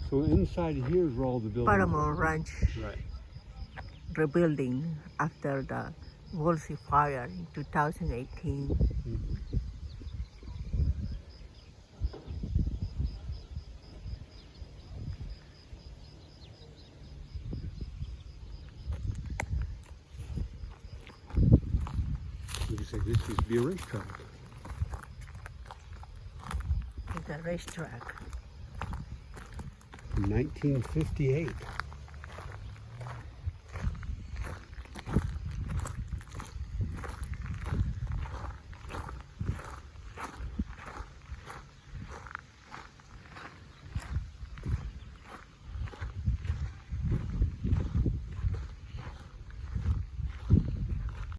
So inside here is where all the buildings Paramount Ranch are. Right. rebuilding after the Woolsey fire in 2018. You say this used to be a racetrack. It's a racetrack. In 1958.